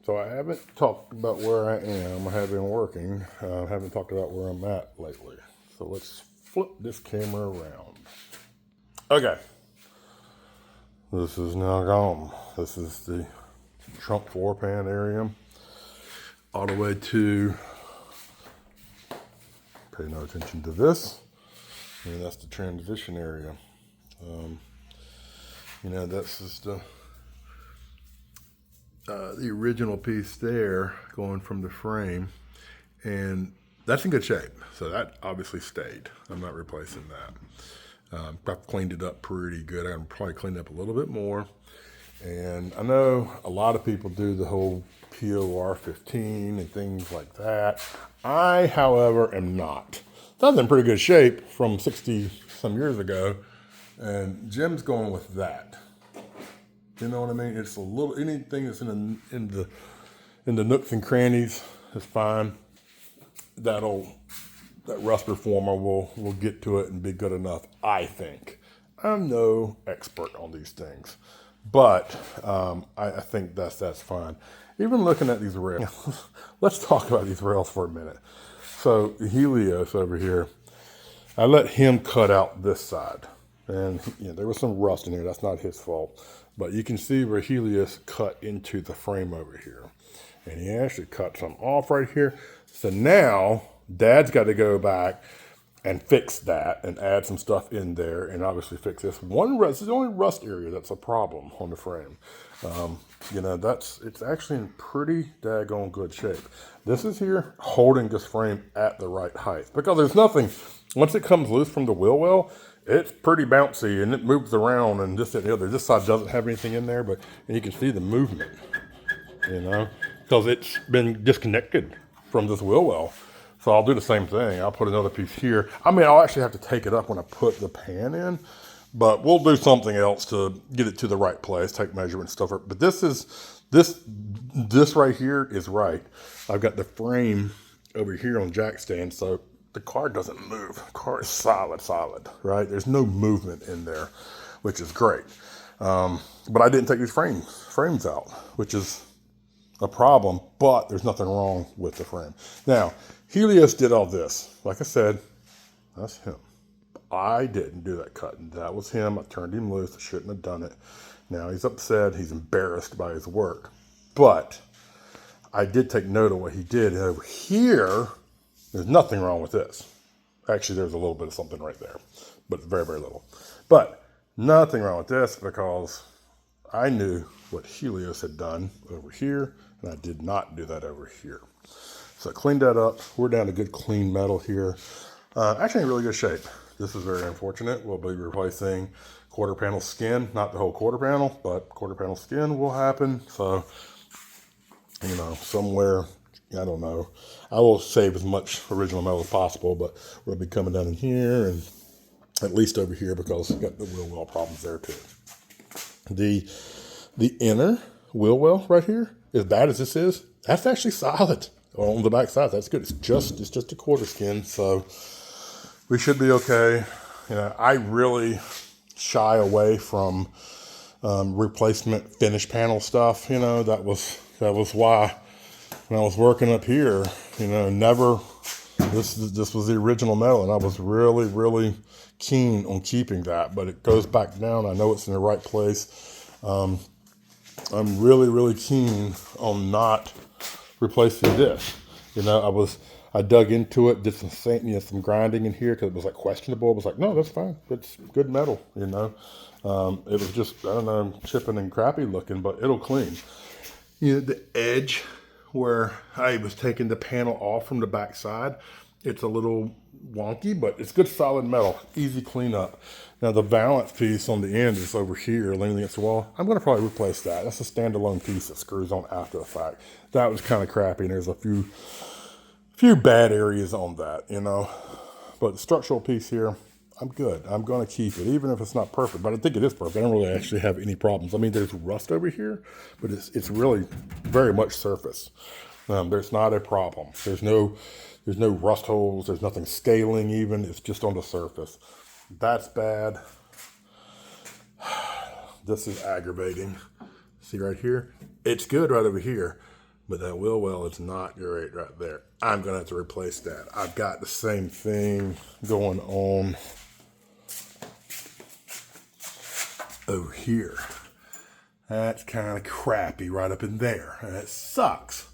So I haven't talked about where I am. I have been working. I haven't talked about where I'm at lately. So let's flip this camera around. Okay. This is now gone. This is the trunk floor pan area. All the way to, pay no attention to this. And that's the transition area. That's just the original piece there going from the frame. And that's in good shape. So that obviously stayed. I'm not replacing that. I've cleaned it up pretty good. I'm probably cleaned it up a little bit more. And I know a lot of people do the whole POR 15 and things like that. I, however, am not. That's in pretty good shape from 60 some years ago. And Jim's going with that. You know what I mean? It's a little, anything that's in the nooks and crannies is fine. That rust reformer will get to it and be good enough, I think. I'm no expert on these things, but I think that's fine. Even looking at these rails, let's talk about these rails for a minute. So Helios over here, I let him cut out this side, and there was some rust in here. That's not his fault, but you can see where Helios cut into the frame over here, and he actually cut some off right here. So now Dad's got to go back and fix that and add some stuff in there and obviously fix this. This is the only rust area that's a problem on the frame. It's actually in pretty daggone good shape. This is here holding this frame at the right height because there's nothing, once it comes loose from the wheel well, it's pretty bouncy and it moves around and this and the other. This side doesn't have anything in there, and you can see the movement, because it's been disconnected from this wheel well. So I'll do the same thing. I'll put another piece here. I mean, I'll actually have to take it up when I put the pan in, but we'll do something else to get it to the right place, take measurements and stuff. But this right here is right. I've got the frame over here on jack stand, so the car doesn't move. The car is solid, right? There's no movement in there, which is great. But I didn't take these frames out, which is a problem, but there's nothing wrong with the frame. Now, Helios did all this. Like I said, that's him. I didn't do that cutting. That was him. I turned him loose. I shouldn't have done it. Now he's upset. He's embarrassed by his work. But I did take note of what he did. And over here, there's nothing wrong with this. Actually, there's a little bit of something right there, but very, very little. But nothing wrong with this because I knew what Helios had done over here, and I did not do that over here. So I cleaned that up. We're down to good clean metal here. Actually in really good shape. This is very unfortunate. We'll be replacing quarter panel skin, not the whole quarter panel, but quarter panel skin will happen. So, somewhere, I don't know. I will save as much original metal as possible, but we'll be coming down in here and at least over here because we've got the wheel well problems there too. The inner wheel well right here, as bad as this is, that's actually solid. On the back side, that's good. It's just a quarter skin, so we should be okay. I really shy away from replacement finish panel stuff. That was why when I was working up here, never. This was the original metal, and I was really, really keen on keeping that. But it goes back down. I know it's in the right place. I'm really, really keen on not replacing this. I dug into it, did some grinding in here because it was like questionable. It was like, no, that's fine. It's good metal, It was just, I don't know, chipping and crappy looking, but it'll clean. The edge where I was taking the panel off from the back side, it's a little wonky, but it's good solid metal, easy cleanup. Now the valance piece on the end is over here, leaning against the wall. I'm gonna probably replace that. That's a standalone piece that screws on after the fact. That was kind of crappy, and there's a few bad areas on that, But the structural piece here, I'm good. I'm gonna keep it, even if it's not perfect, but I think it is perfect. I don't really actually have any problems. I mean, there's rust over here, but it's really very much surface. There's not a problem. There's no rust holes. There's nothing scaling even. It's just on the surface. That's bad. This is aggravating. See right here? It's good right over here. But that wheel well is not great right there. I'm going to have to replace that. I've got the same thing going on over here. That's kind of crappy right up in there. And it sucks.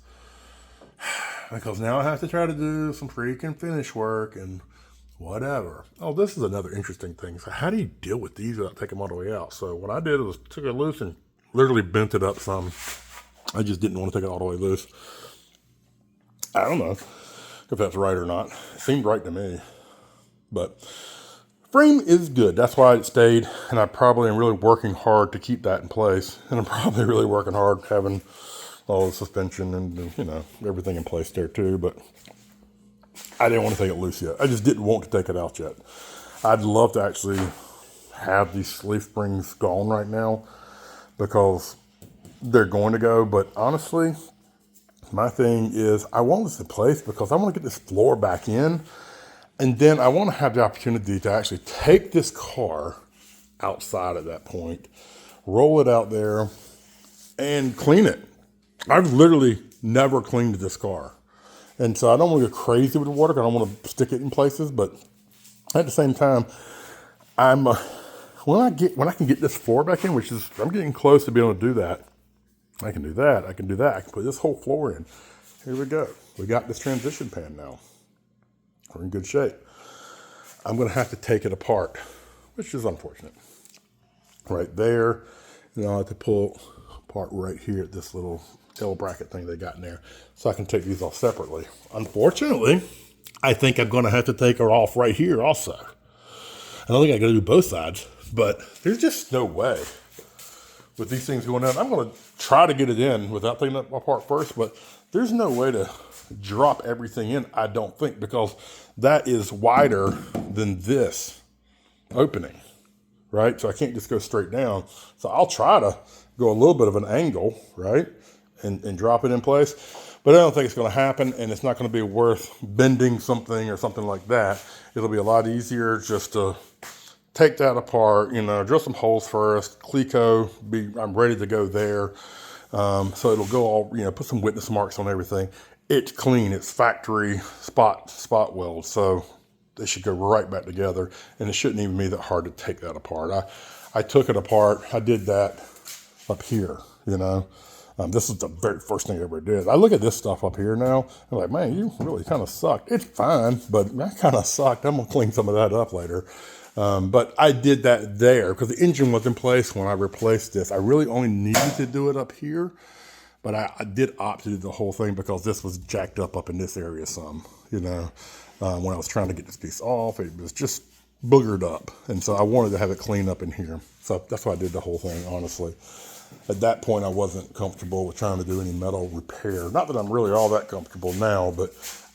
Because now I have to try to do some freaking finish work and whatever. Oh, this is another interesting thing. So how do you deal with these without taking them all the way out? So what I did was took it loose and literally bent it up some. I just didn't want to take it all the way loose. I don't know if that's right or not. It seemed right to me. But frame is good. That's why it stayed. And I probably am really working hard to keep that in place. And I'm probably really working hard having all the suspension and, you know, everything in place there too. But I didn't want to take it loose yet. I just didn't want to take it out yet. I'd love to actually have these leaf springs gone right now because they're going to go. But honestly, my thing is I want this in place because I want to get this floor back in. And then I want to have the opportunity to actually take this car outside at that point, roll it out there, and clean it. I've literally never cleaned this car. And so I don't want to go crazy with the water because I don't want to stick it in places. But at the same time, when I can get this floor back in, which is, I'm getting close to being able to do that. I can do that. I can do that. I can put this whole floor in. Here we go. We got this transition pan now. We're in good shape. I'm going to have to take it apart, which is unfortunate. Right there. And I'll have to pull apart right here at this little L bracket thing they got in there. So I can take these off separately. Unfortunately, I think I'm going to have to take her off right here also. I don't think I got to do both sides, but there's just no way with these things going on. I'm going to try to get it in without taking it apart first, but there's no way to drop everything in, I don't think, because that is wider than this opening, right? So I can't just go straight down. So I'll try to go a little bit of an angle, right? And drop it in place. But I don't think it's going to happen, and it's not going to be worth bending something or something like that. It'll be a lot easier just to take that apart, you know, drill some holes first, Cleco, I'm ready to go there. So it'll go all, you know, put some witness marks on everything. It's clean, it's factory spot weld, so they should go right back together, and it shouldn't even be that hard to take that apart. I took it apart, I did that up here, you know. This is the very first thing I ever did. I look at this stuff up here now, I'm like, man, you really kind of sucked. It's fine, but that kind of sucked. I'm going to clean some of that up later. But I did that there because the engine was in place when I replaced this. I really only needed to do it up here, but I did opt to do the whole thing because this was jacked up in this area some, you know. When I was trying to get this piece off, it was just boogered up. And so I wanted to have it clean up in here. So that's why I did the whole thing, honestly. At that point, I wasn't comfortable with trying to do any metal repair. Not that I'm really all that comfortable now, but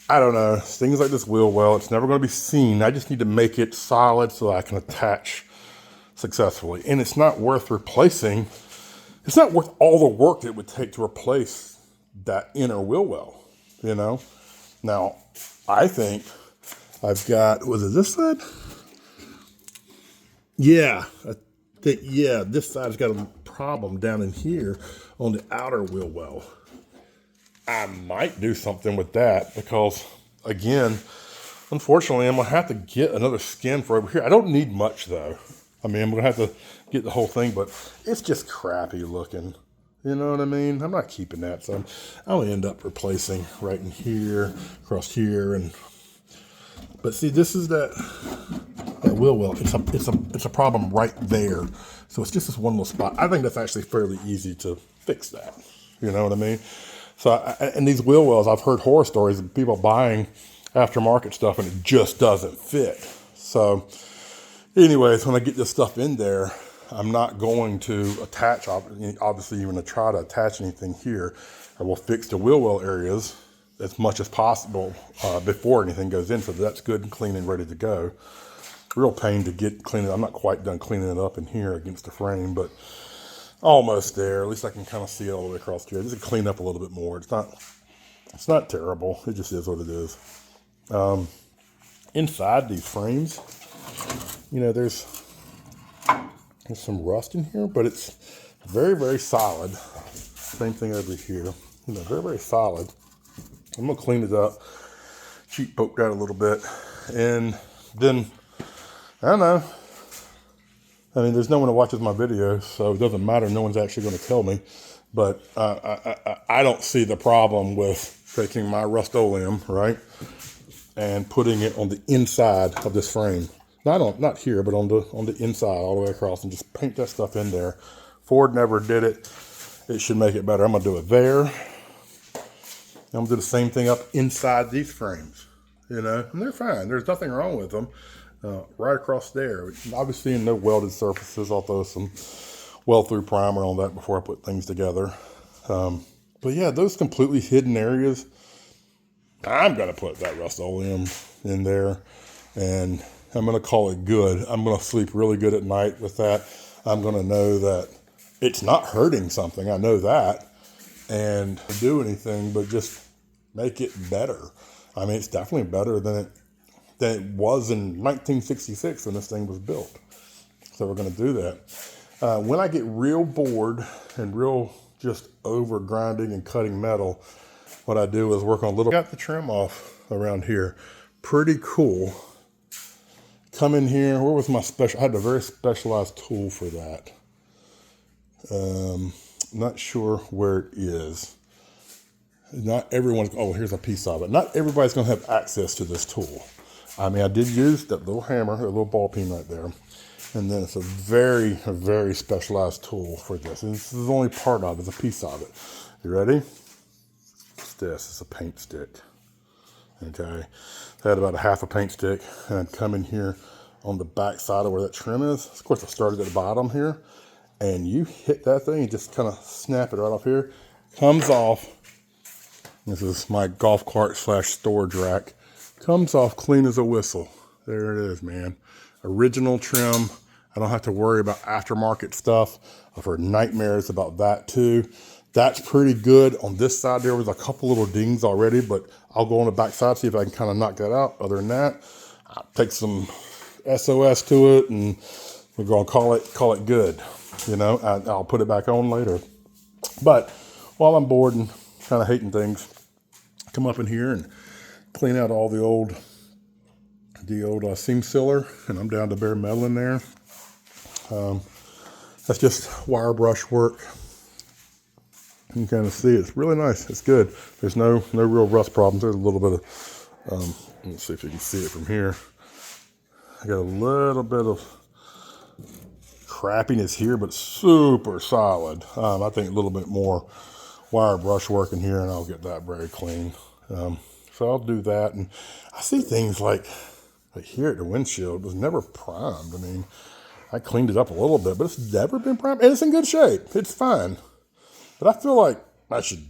I don't know. Things like this wheel well, it's never going to be seen. I just need to make it solid so I can attach successfully. And it's not worth replacing. It's not worth all the work it would take to replace that inner wheel well, you know? Now, I think I've got, was it this side? Yeah, I think, yeah, this side's got a problem down in here on the outer wheel well. I might do something with that because, again, unfortunately, I'm going to have to get another skin for over here. I don't need much, though. I mean, I'm going to have to get the whole thing, but it's just crappy looking. You know what I mean? I'm not keeping that, so I'll end up replacing right in here, across here, and but see, this is that wheel well. It's a problem right there. So it's just this one little spot. I think that's actually fairly easy to fix that. You know what I mean? So, and these wheel wells, I've heard horror stories of people buying aftermarket stuff and it just doesn't fit. So anyways, when I get this stuff in there, I'm not going to attach, obviously even to try to attach anything here. I will fix the wheel well areas as much as possible before anything goes in, so that's good and clean and ready to go. Real pain to get cleaned. I'm not quite done cleaning it up in here against the frame, but almost there. At least I can kind of see it all the way across here. Just to clean up a little bit more. It's not terrible. It just is what it is. Inside these frames, you know, there's some rust in here, but it's very, very solid. Same thing over here. You know, very, very solid. I'm gonna clean it up, cheat poke that a little bit, and then, I don't know. I mean, there's no one that watches my videos, so it doesn't matter. No one's actually going to tell me. But I don't see the problem with taking my Rust-Oleum, right, and putting it on the inside of this frame. Not here, but on the inside, all the way across, and just paint that stuff in there. Ford never did it. It should make it better. I'm going to do it there. I'm going to do the same thing up inside these frames, you know, and they're fine. There's nothing wrong with them. Right across there, obviously no welded surfaces. I'll throw some weld-through primer on that before I put things together. But yeah, those completely hidden areas, I'm going to put that Rust-Oleum in there, and I'm going to call it good. I'm going to sleep really good at night with that. I'm going to know that it's not hurting something. I know that, and do anything but just make it better. I mean, it's definitely better than it was in 1966 when this thing was built. So we're going to do that. When I get real bored and real just over grinding and cutting metal, what I do is work on a little. Got the trim off around here. Pretty cool. Come in here. Where was my special? I had a very specialized tool for that. Not sure where it is. Not everyone's. Oh, here's a piece of it. Not everybody's going to have access to this tool. I mean, I did use that little hammer, a little ball peen right there. And then it's a very, very specialized tool for this. And this is only part of it, it's a piece of it. You ready? It's this, it's a paint stick. Okay. I had about a half a paint stick, and I'd come in here on the back side of where that trim is. Of course, I started at the bottom here, and you hit that thing, you just kind of snap it right off here. Comes off. This is my golf cart / storage rack. Comes off clean as a whistle. There it is, man. Original trim. I don't have to worry about aftermarket stuff. I've heard nightmares about that too. That's pretty good. On this side there was a couple little dings already, but I'll go on the back side, see if I can kind of knock that out. Other than that, I'll take some SOS to it, and we're going to call it good. You know, I'll put it back on later. But while I'm bored and kind of hating things, come up in here and clean out all the old seam sealer, and I'm down to bare metal in there. That's just wire brush work. You can kind of see it's really nice. It's good. There's no real rust problems. There's a little bit of, let's see if you can see it from here. I got a little bit of crappiness here, but super solid. I think a little bit more wire brush work in here, and I'll get that very clean. So I'll do that. And I see things like here at the windshield, it was never primed. I mean, I cleaned it up a little bit, but it's never been primed, and it's in good shape. It's fine. But I feel like I should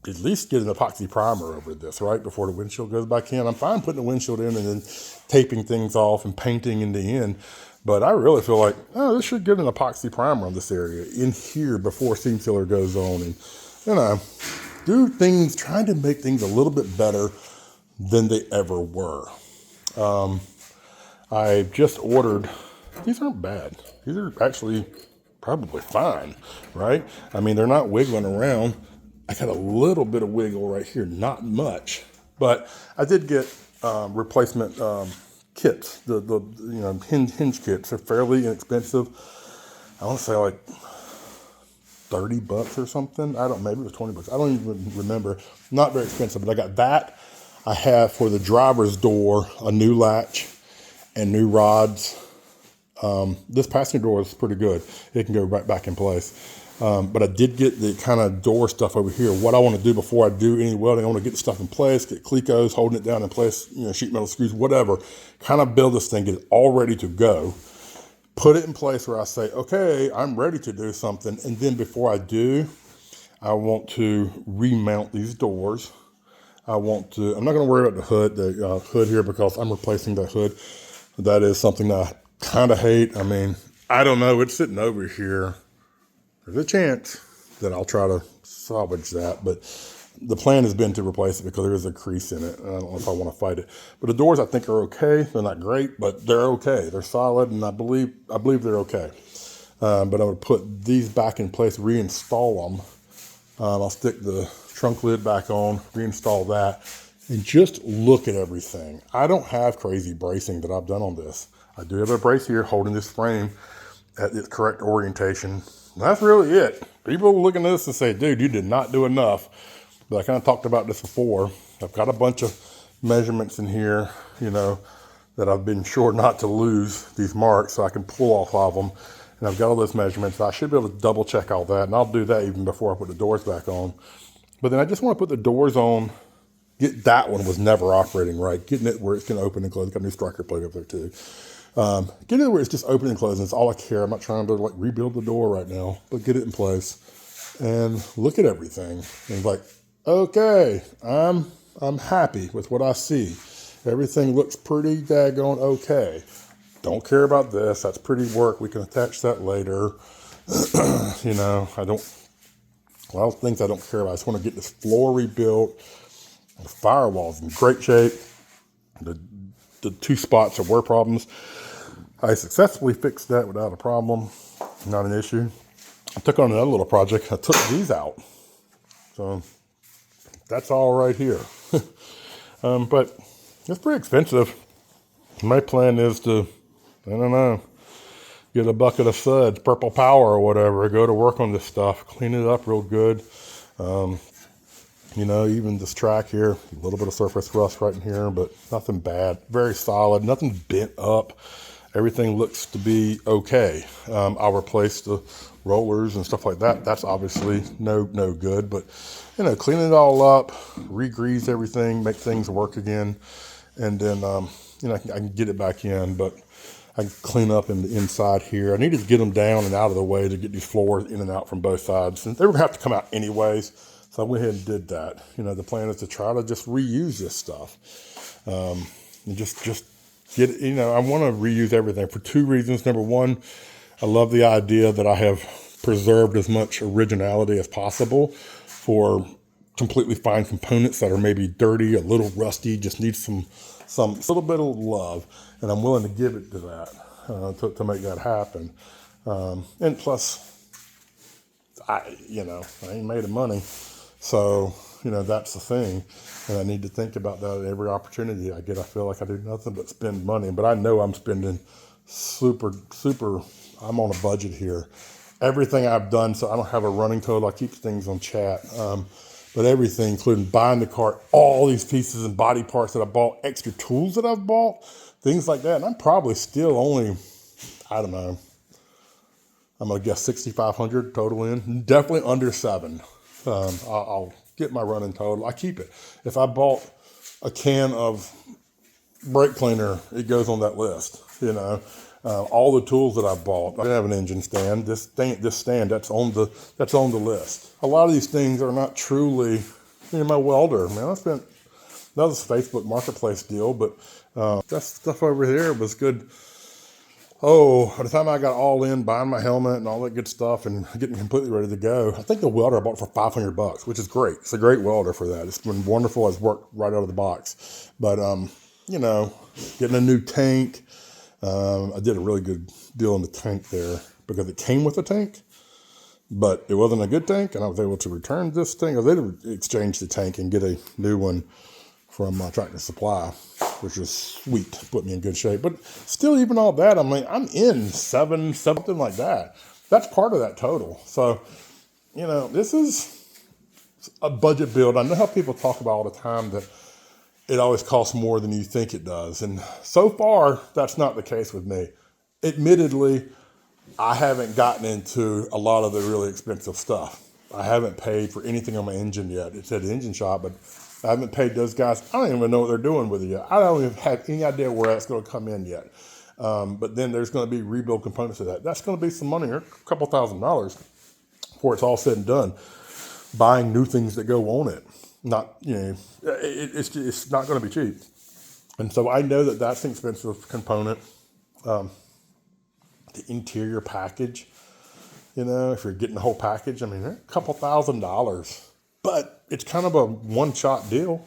at least get an epoxy primer over this, right, before the windshield goes back in. I'm fine putting the windshield in and then taping things off and painting in the end. But I really feel like, oh, this should get an epoxy primer on this area in here before seam sealer goes on. And, you know, do things, trying to make things a little bit better than they ever were. I just ordered, these aren't bad. These are actually probably fine, right? I mean, they're not wiggling around. I got a little bit of wiggle right here, not much. But I did get replacement kits, the hinge kits. They're fairly inexpensive. I want to say like $30 or something. Maybe it was $20. I don't even remember. Not very expensive, but I got that. I have for the driver's door a new latch and new rods. This passenger door is pretty good. It can go right back in place. But I did get the kind of door stuff over here. What I want to do before I do any welding, I want to get the stuff in place, get Clecos holding it down in place, sheet metal screws, whatever. Kind of build this thing, get it all ready to go. Put it in place where I say, okay, I'm ready to do something. And then before I do, I want to remount these doors. I'm not going to worry about the hood here, because I'm replacing that hood. That is something that I kind of hate. I mean, I don't know. It's sitting over here. There's a chance that I'll try to salvage that, but the plan has been to replace it because there is a crease in it. I don't know if I want to fight it. But the doors I think are okay. They're not great, but they're okay. They're solid, and I believe they're okay. But I would put these back in place, reinstall them, I'll stick the trunk lid back on, reinstall that, and just look at everything. I don't have crazy bracing that I've done on this. I do have a brace here holding this frame at its correct orientation. That's really it. People look at this and say, dude, you did not do enough. But I kind of talked about this before. I've got a bunch of measurements in here, you know, that I've been sure not to lose these marks so I can pull off of them. And I've got all those measurements. I should be able to double check all that. And I'll do that even before I put the doors back on. But then I just want to put the doors on. That one was never operating right. Getting it where it's going to open and close. Got a new striker plate up there too. Get it where it's just open and closing. It's all I care. I'm not trying to like rebuild the door right now, but get it in place and look at everything. And like, okay, I'm happy with what I see. Everything looks pretty daggone okay. Don't care about this. That's pretty work. We can attach that later. You know, a lot of things I don't care about. I just want to get this floor rebuilt. The firewall's in great shape. The two spots that were problems, I successfully fixed that without a problem. Not an issue. I took on another little project. I took these out. So that's all right here. But it's pretty expensive. My plan is to, I don't know, get a bucket of suds, Purple Power or whatever, go to work on this stuff, clean it up real good. You know, even this track here, a little bit of surface rust right in here, but nothing bad. Very solid, nothing bent up. Everything looks to be okay. I'll replace the rollers and stuff like that. That's obviously no good, but you know, clean it all up, re-grease everything, make things work again, and then you know, I can get it back in, but I can clean up in the inside here. I needed to get them down and out of the way to get these floors in and out from both sides, and they were gonna have to come out anyways. So I went ahead and did that. You know, the plan is to try to just reuse this stuff. And just get it, you know, I want to reuse everything for two reasons. Number one, I love the idea that I have preserved as much originality as possible for completely fine components that are maybe dirty, a little rusty, just need some little bit of love. And I'm willing to give it to that, to make that happen. And plus, I ain't made of money. So, you know, that's the thing. And I need to think about that at every opportunity I get. I feel like I do nothing but spend money. But I know I'm spending super, I'm on a budget here. Everything I've done, so I don't have a running total. I keep things on chat. But everything, including buying the car, all these pieces and body parts that I bought, extra tools that I've bought, things like that. And I'm probably still only, I don't know, I'm going to guess 6,500 total in. Definitely under 7. I'll get my running total. I keep it. If I bought a can of brake cleaner, it goes on that list. You know, all the tools that I bought. I have an engine stand. This stand that's on the list. A lot of these things are not truly. You know, my welder, man, I spent, that was a Facebook Marketplace deal, but that stuff over here was good. Oh, by the time I got all in, buying my helmet and all that good stuff and getting completely ready to go, I think the welder I bought for $500, which is great. It's a great welder for that. It's been wonderful. It's worked right out of the box. But, you know, getting a new tank, I did a really good deal on the tank there because it came with a tank, but it wasn't a good tank, and I was able to return this thing. I was able to exchange the tank and get a new one from Tractor Supply, which was sweet, put me in good shape. But still, even all that, I mean, I'm in 7, something like that. That's part of that total. So, you know, this is a budget build. I know how people talk about all the time that it always costs more than you think it does. And so far, that's not the case with me. Admittedly, I haven't gotten into a lot of the really expensive stuff. I haven't paid for anything on my engine yet. It's at the engine shop, but I haven't paid those guys. I don't even know what they're doing with it yet. I don't even have any idea where that's going to come in yet. But then there's going to be rebuild components of that. That's going to be some money, a couple $1,000 before it's all said and done. Buying new things that go on it. Not, you know, it's not going to be cheap. And so I know that that's an expensive component. The interior package, you know, if you're getting the whole package, I mean, a couple $1,000. But it's kind of a one-shot deal.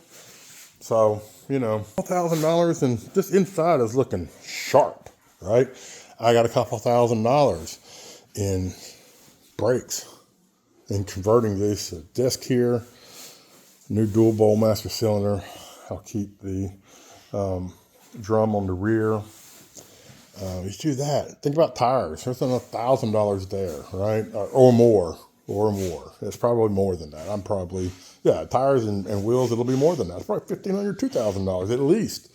So, you know, $1,000 and this inside is looking sharp, right? I got a couple $1,000 in brakes and converting this disc here, new dual bowl master cylinder. I'll keep the drum on the rear. You do that. Think about tires. There's $1,000 there, right? Or more. It's probably more than that. I'm probably, tires and wheels, it'll be more than that. It's probably $1,500, $2,000 at least.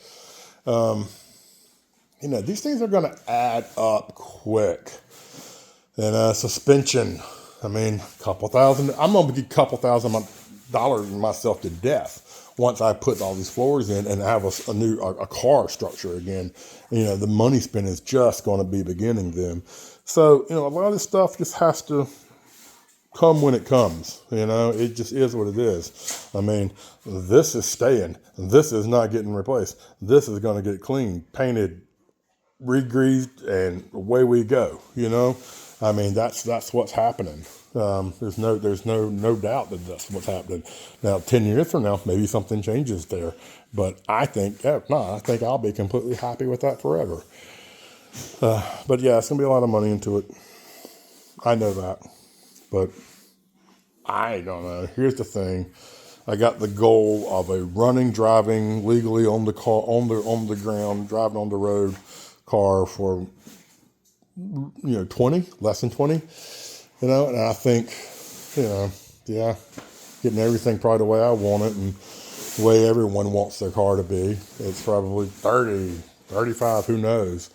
These things are going to add up quick. And suspension, I mean, a couple thousand. I'm going to get a couple $1,000 myself to death once I put all these floors in and have a new car structure again. The money spin is just going to be beginning then. So, a lot of this stuff just has to come when it comes. It just is what it is. I mean, this is staying. This is not getting replaced. This is going to get cleaned, painted, re-greased, and away we go. I mean, that's what's happening. There's no doubt that that's what's happening. Now, 10 years from now, maybe something changes there. But I think, I think I'll be completely happy with that forever. But yeah, it's going to be a lot of money into it. I know that. But I don't know. Here's the thing. I got the goal of a running, driving, legally on the car, on the ground, driving on the road car for 20, less than 20, and I think, getting everything probably the way I want it and the way everyone wants their car to be. It's probably 30, 35, who knows,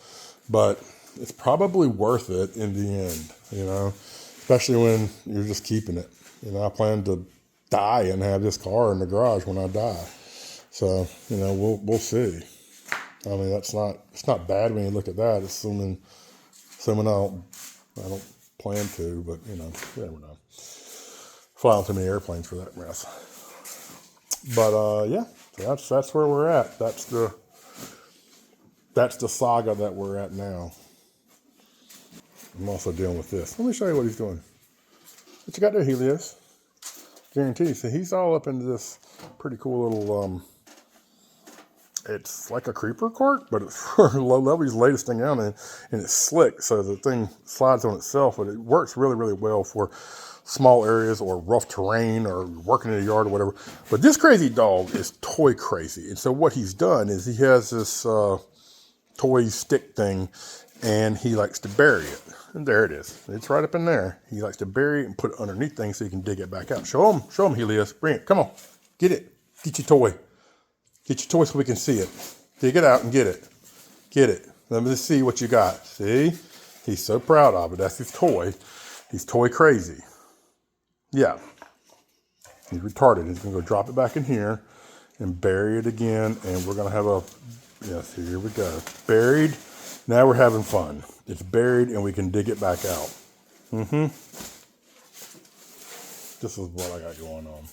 but it's probably worth it in the end, especially when you're just keeping it. I plan to die and have this car in the garage when I die. So, we'll see. I mean, it's not bad when you look at that, assuming I don't plan to, but you never know. Flying too many airplanes for that mess. But so that's where we're at. That's the saga that we're at now. I'm also dealing with this. Let me show you what he's doing. What you got there, Helios? Guarantee. So he's all up into this pretty cool little it's like a creeper cart, but it's for low level. He's latest thing down, and it's slick, so the thing slides on itself, but it works really, really well for small areas or rough terrain or working in the yard or whatever. But this crazy dog is toy crazy. And so what he's done is he has this toy stick thing, and he likes to bury it. And there it is. It's right up in there. He likes to bury it and put it underneath things so he can dig it back out. Show him, Helios. Bring it. Come on. Get it. Get your toy. Get your toy so we can see it. Dig it out and get it. Get it. Let me just see what you got. See? He's so proud of it. That's his toy. He's toy crazy. Yeah. He's retarded. He's going to go drop it back in here and bury it again. And we're going to have yes, here we go. Buried. Now we're having fun. It's buried and we can dig it back out. This is what I got going on.